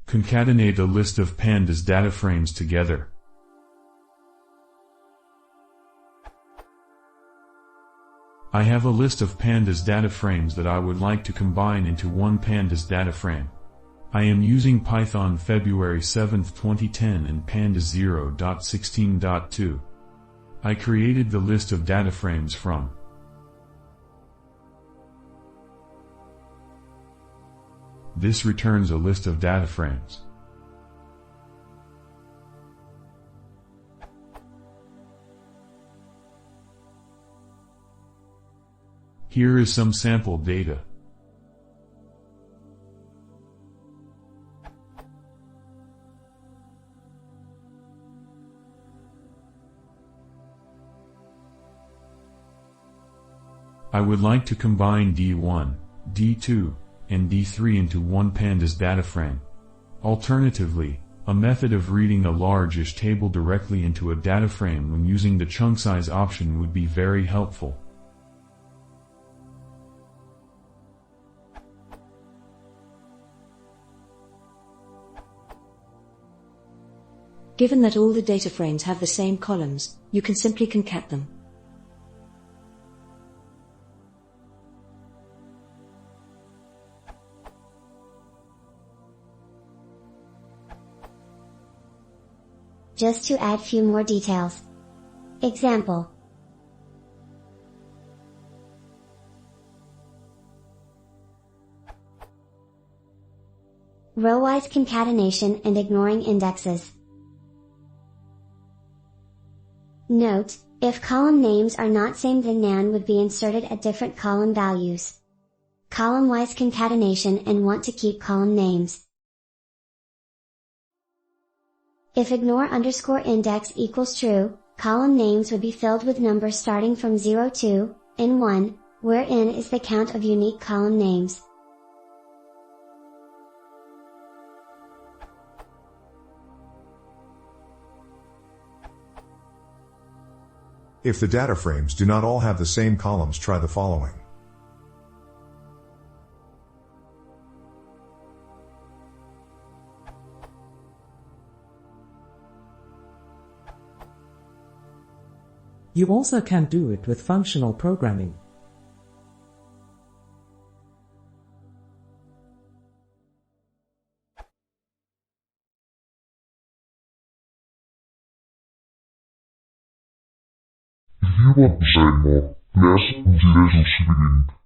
Concatenate a list of pandas data frames together. I have a list of pandas data frames that I would like to combine into one pandas data frame. I am using Python February 7, 2010 and pandas 0.16.2. I created the list of data frames from this returns a list of data frames. Here is some sample data. I would like to combine D1, D2, and D3 into one pandas data frame. Alternatively, a method of reading a large-ish table directly into a data frame when using the chunk size option would be very helpful. Given that all the data frames have the same columns, you can simply concat them. Just to add few more details. Example. Row-wise concatenation and ignoring indexes. Note, if column names are not same then nan would be inserted at different column values. Column-wise concatenation and want to keep column names. If ignore underscore index equals true, column names would be filled with numbers starting from 0 to n1, where n is the count of unique column names. If the data frames do not all have the same columns, try the following. You also can do it with functional programming. If you want to say more, please consider subscribing.